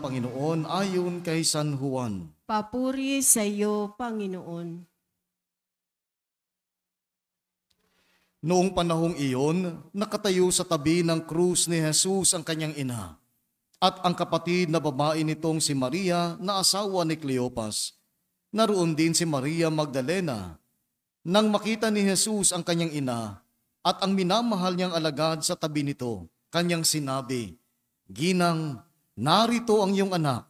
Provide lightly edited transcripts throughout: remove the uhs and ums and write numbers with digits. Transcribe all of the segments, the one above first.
ng Panginoon ayon kay San Juan. Papuri sa iyo, Panginoon. Noong panahong iyon, nakatayo sa tabi ng krus ni Jesus ang kanyang ina at ang kapatid na babae nitong si Maria na asawa ni Cleopas. Naroon din si Maria Magdalena. Nang makita ni Jesus ang kanyang ina at ang minamahal niyang alagad sa tabi nito, kanyang sinabi, "Ginang, narito ang iyong anak."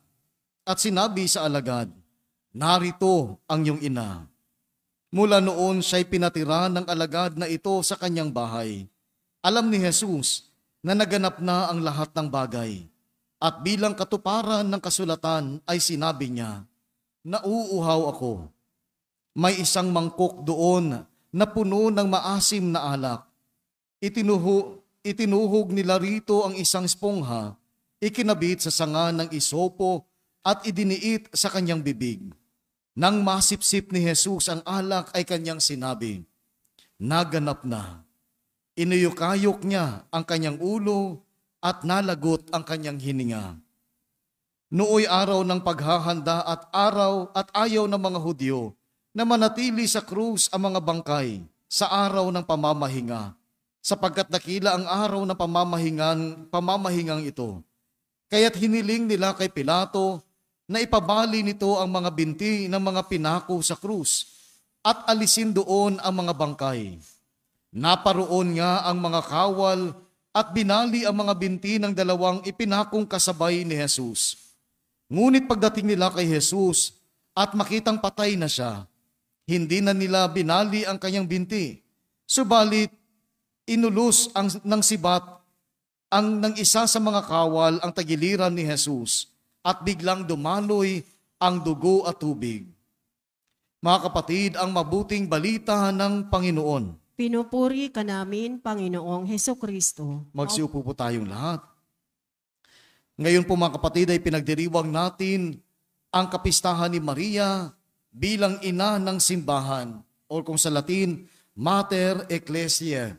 At sinabi sa alagad, "Narito ang iyong ina." Mula noon siya'y pinatira ng alagad na ito sa kanyang bahay. Alam ni Jesus na naganap na ang lahat ng bagay. At bilang katuparan ng kasulatan ay sinabi niya, "Nauuhaw ako." May isang mangkok doon na puno ng maasim na alak. Itinuhog nila rito ang isang espongha, ikinabit sa sanga ng isopo at idiniit sa kanyang bibig. Nang masipsip ni Jesus ang alak ay kanyang sinabi, "Naganap na." Inuyukayok niya ang kanyang ulo at nalagot ang kanyang hininga. Nooy araw ng paghahanda at araw at ayaw ng mga Hudyo na manatili sa krus ang mga bangkay sa araw ng pamamahinga, sapagkat dakila ang araw ng pamamahingang ito. Kaya't hiniling nila kay Pilato na ipabali nito ang mga binti ng mga pinako sa krus at alisin doon ang mga bangkay. Naparoon nga ang mga kawal at binali ang mga binti ng dalawang ipinakong kasabay ni Jesus. Ngunit pagdating nila kay Jesus at makitang patay na siya, hindi na nila binali ang kanyang binti. Subalit, inulus ng sibat ng isa sa mga kawal ang tagiliran ni Jesus at biglang dumaloy ang dugo at tubig. Mga kapatid, ang mabuting balita ng Panginoon. Pinupuri ka namin, Panginoong Hesukristo. Magsiupo po tayong lahat. Ngayon po mga kapatid ay pinagdiriwang natin ang kapistahan ni Maria bilang ina ng simbahan, o kung sa Latin, Mater Ecclesiae.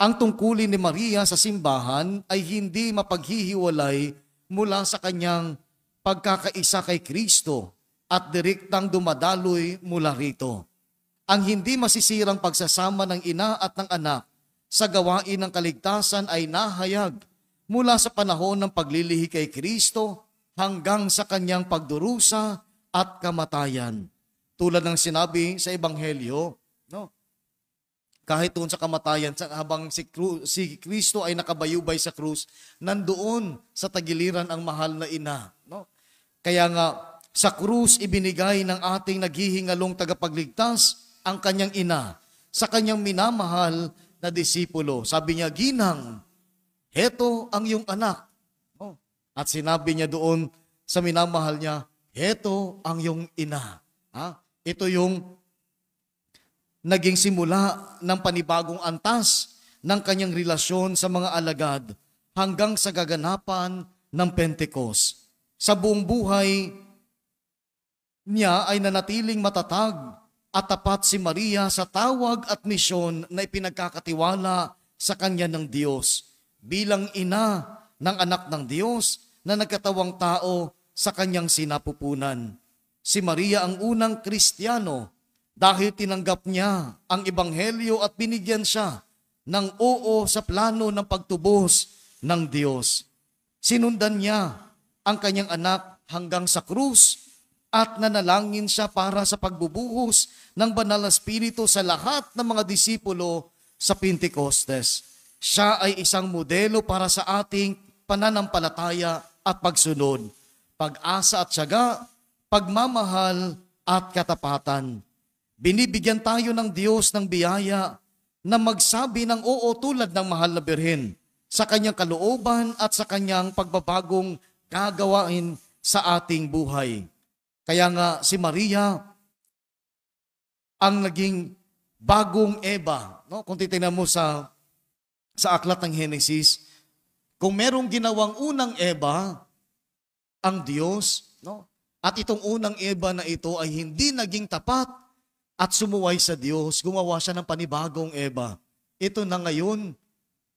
Ang tungkulin ni Maria sa simbahan ay hindi mapaghihiwalay mula sa kanyang pagkakaisa kay Kristo at direktang dumadaloy mula rito. Ang hindi masisirang pagsasama ng ina at ng anak sa gawain ng kaligtasan ay nahayag mula sa panahon ng paglilihi kay Kristo hanggang sa kanyang pagdurusa at kamatayan. Tulad ng sinabi sa Ebanghelyo, no? Kahit doon sa kamatayan, habang si Kristo ay nakabayubay sa krus, nandoon sa tagiliran ang mahal na ina. No? Kaya nga, sa krus ibinigay ng ating naghihingalong tagapagligtas ang kanyang ina sa kanyang minamahal na disipulo. Sabi niya, "Ginang, heto ang iyong anak." No? At sinabi niya doon sa minamahal niya, "Heto ang iyong ina." Ito yung naging simula ng panibagong antas ng kanyang relasyon sa mga alagad hanggang sa gaganapan ng Pentecost. Sa buong buhay niya ay nanatiling matatag at tapat si Maria sa tawag at misyon na ipinagkakatiwala sa kanya ng Diyos bilang ina ng anak ng Diyos na nagkatawang tao sa kanyang sinapupunan. Si Maria ang unang Kristiyano dahil tinanggap niya ang Ebanghelyo at binigyan siya ng oo sa plano ng pagtubos ng Diyos. Sinundan niya ang kanyang anak hanggang sa krus at nanalangin siya para sa pagbubuhos ng Banal na Espiritu sa lahat ng mga disipulo sa Pentecostes. Siya ay isang modelo para sa ating pananampalataya at pagsunod, pag-asa at tiyaga, pagmamahal at katapatan. Binibigyan tayo ng Diyos ng biyaya na magsabi ng oo tulad ng mahal na birhen sa kanyang kalooban at sa kanyang pagbabagong gagawain sa ating buhay. Kaya nga si Maria ang naging bagong Eva. No? Kung titingnan mo sa aklat ng Henesis, kung merong ginawang unang Eva, ang Diyos, no? At itong unang Eva na ito ay hindi naging tapat at sumuway sa Diyos, gumawa siya ng panibagong Eva. Ito na ngayon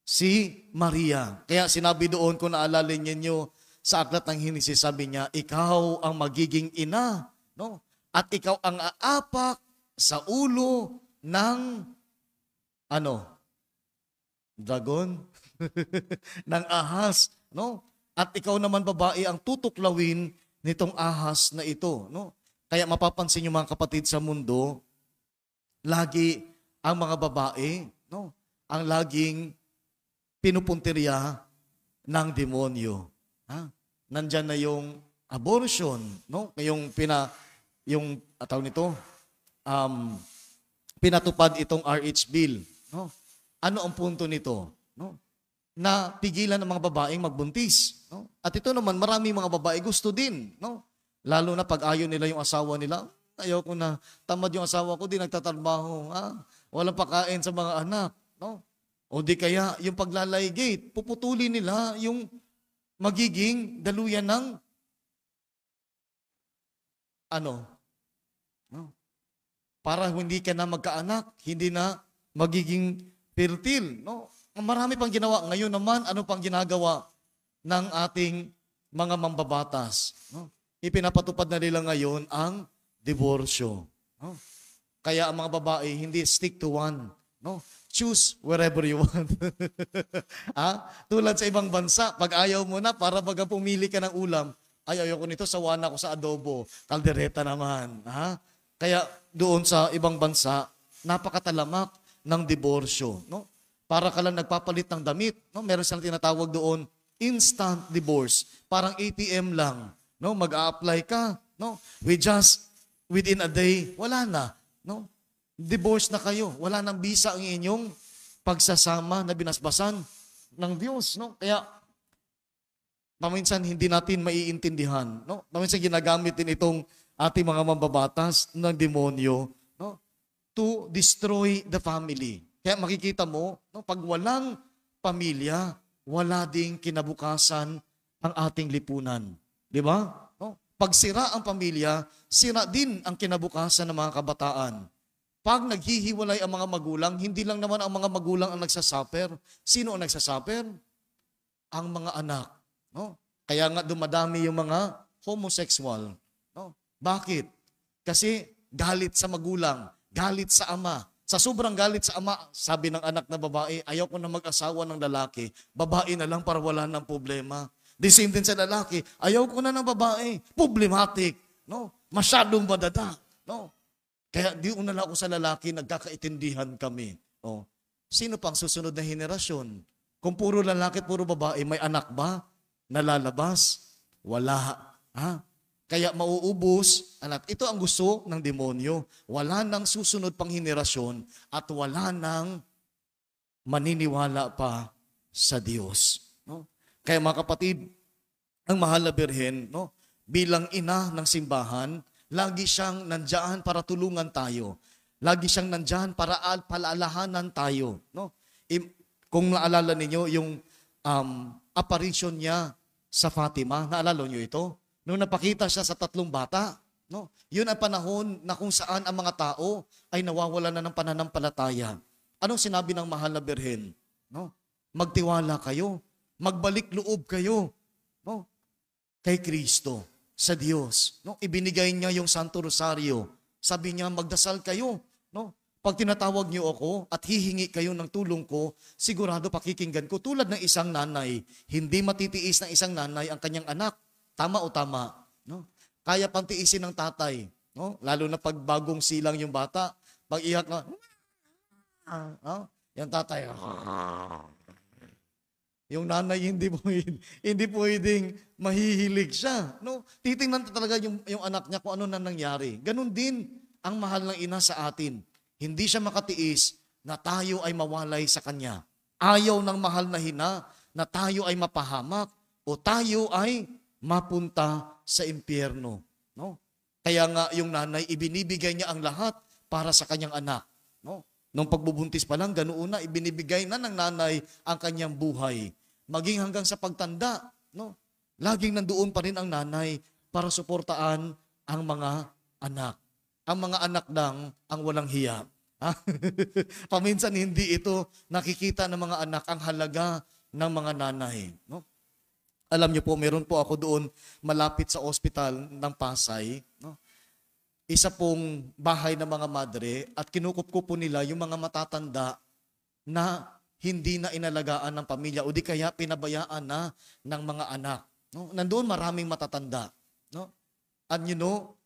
si Maria. Kaya sinabi doon, kung naalala ninyo Sa aklat ng Henesis, sabi niya, ikaw ang magiging ina, no? At ikaw ang aapak sa ulo ng ano? Dragon? ng ahas, no? At ikaw naman babae ang tutuklawin nitong ahas na ito, no? Kaya mapapansin niyo mga kapatid sa mundo, lagi ang mga babae, no? Ang laging pinupuntirya ng demonyo. Ha? Nandyan na yung abortion, no? Yung ataw nito, pinatupad itong RH bill, no? Ano ang punto nito, no? Na pigilan ng mga babaeng magbuntis, no? At ito naman, marami mga babae gusto din, no? Lalo na pag ayaw nila yung asawa nila, ayaw ko na, tamad yung asawa ko, di nagtatrabaho, walang pakain sa mga anak, no? O di kaya, yung paglalaygate, puputulin nila yung magiging daluyan ng no? Para hindi ka na magkaanak, hindi na magiging fertile, no? Marami pang ginawa. Ngayon naman, ano pang ginagawa ng ating mga mambabatas, no? Ipinapatupad na nila ngayon ang diborsyo, no? Kaya ang mga babae, hindi stick to one, no? Choose wherever you want. Tulad sa ibang bansa, pag ayaw mo na, para baga pumili ka ng ulam, ay ayaw ko nito, sawana ko sa adobo, kaldereta naman. Kaya doon sa ibang bansa, napakatalamak ng diborsyo, no? Para ka lang nagpapalit ng damit, no? Meron silang tinatawag doon, instant divorce. Parang ATM lang, no? Mag-a-apply ka, no? Within a day, wala na, no? Divorce na kayo. Wala nang bisa ang inyong pagsasama na binasbasan ng Diyos, no? Kaya paminsan hindi natin maiintindihan, no? Paminsan ginagamit din itong ating mga mambabatas ng demonyo, no? To destroy the family. Kaya makikita mo, no, pag walang pamilya, wala ding kinabukasan ang ating lipunan. Di ba? No? Pag sira ang pamilya, sira din ang kinabukasan ng mga kabataan. Pag naghihiwalay ang mga magulang, hindi lang naman ang mga magulang ang nagsasuffer. Sino ang nagsasuffer? Ang mga anak. No? Kaya nga dumadami yung mga homosexual. No? Bakit? Kasi galit sa magulang, galit sa ama. Sa sobrang galit sa ama, sabi ng anak na babae, ayaw ko na mag-asawa ng lalaki, babae na lang para wala ng problema. The same din sa lalaki, ayaw ko na ng babae, problematic. No? Masyadong badada. No? Kaya di unala ako sa lalaki, nagkakaintindihan kami. Sino pang susunod na henerasyon? Kung puro lalaki at puro babae, may anak ba na lalabas? Wala. Kaya mauubos, anak. Ito ang gusto ng demonyo. Wala nang susunod pang henerasyon at wala nang maniniwala pa sa Diyos. No? Kaya mga kapatid, ang mahal na birhen, no, bilang ina ng simbahan, lagi siyang nandyan para tulungan tayo. Lagi siyang nandyan para paalalahanan tayo. No? Kung naalala ninyo yung apparition niya sa Fatima, naalala niyo ito? Nung napakita siya sa 3 bata, no? Yun ang panahon na kung saan ang mga tao ay nawawala na ng pananampalataya. Anong sinabi ng mahal na birhen? No? Magtiwala kayo, magbalik loob kayo, no? Kay Kristo, sa Diyos. No? Ibinigay niya yung Santo Rosario. Sabi niya, magdasal kayo. No? Pag tinatawag niyo ako at hihingi kayo ng tulong ko, sigurado pakikinggan ko. Tulad ng isang nanay, hindi matitiis ng isang nanay ang kanyang anak. Tama o tama? No? Kaya pang tiisin ng tatay. No? Lalo na pag bagong silang yung bata, pag iyak na, yung tatay, yung nanay hindi pwedeng mahihilig siya. No? Titingnan talaga yung anak niya kung ano na nangyari. Ganon din ang mahal ng ina sa atin. Hindi siya makatiis na tayo ay mawalay sa kanya. Ayaw ng mahal na hina na tayo ay mapahamak o tayo ay mapunta sa impyerno. No? Kaya nga yung nanay, ibinibigay niya ang lahat para sa kanyang anak. No? Nung pagbubuntis pa lang, ganoon na, ibinibigay na ng nanay ang kanyang buhay. Maging hanggang sa pagtanda, no? Laging nandoon pa rin ang nanay para suportaan ang mga anak. Ang mga anak lang ang walang hiya. Paminsan hindi ito nakikita ng mga anak ang halaga ng mga nanay. No? Alam niyo po, meron po ako doon malapit sa ospital ng Pasay, no? Isa pong bahay ng mga madre at kinukup po nila yung mga matatanda na hindi na inalagaan ng pamilya o di kaya pinabayaan na ng mga anak. No? Nandoon maraming matatanda. No? And you know,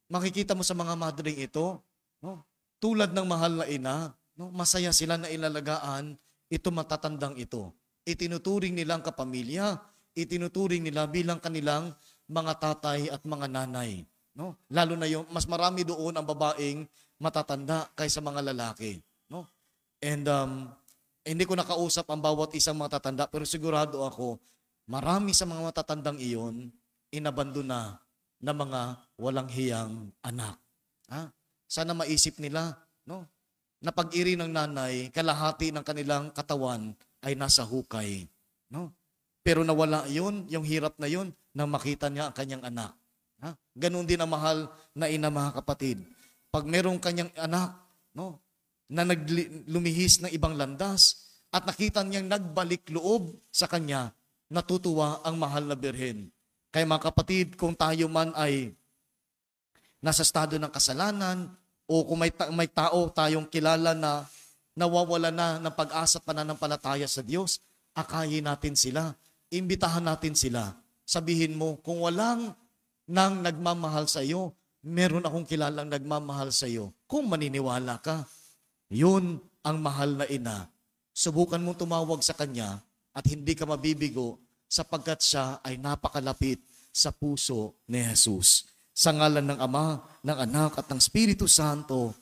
makikita mo sa mga madring ito, no? Tulad ng mahal na ina, no? Masaya sila na inalagaan ito matatandang ito. Itinuturing nilang kapamilya, itinuturing nila bilang kanilang mga tatay at mga nanay. No? Lalo na yung mas marami doon ang babaeng matatanda kaysa mga lalaki. No? And hindi ko nakausap ang bawat isang matatanda pero sigurado ako marami sa mga matatandang iyon inabandona na mga walang hiyang anak. Ha? Sana maisip nila, no? Na pag-iri ng nanay, kalahati ng kanilang katawan ay nasa hukay. No? Pero nawala yun, yung hirap na yun, nang makita niya ang kanyang anak. Ha? Ganon din ang mahal na ina, mga kapatid. Pag merong kanyang anak, no, na lumihis ng ibang landas at nakita niyang nagbalik loob sa kanya, natutuwa ang mahal na birhen. Kaya mga kapatid, kung tayo man ay nasa estado ng kasalanan o kung may tao tayong kilala na nawawala na ng pag-asa at pananampalataya sa Diyos, akayin natin sila, imbitahan natin sila. Sabihin mo, kung walang nang nagmamahal sa iyo, meron akong kilalang nagmamahal sa iyo. Kung maniniwala ka, yun ang mahal na ina. Subukan mo tumawag sa kanya at hindi ka mabibigo sapagkat siya ay napakalapit sa puso ni Jesus. Sa ngalan ng Ama, ng Anak at ng Espiritu Santo.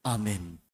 Amen.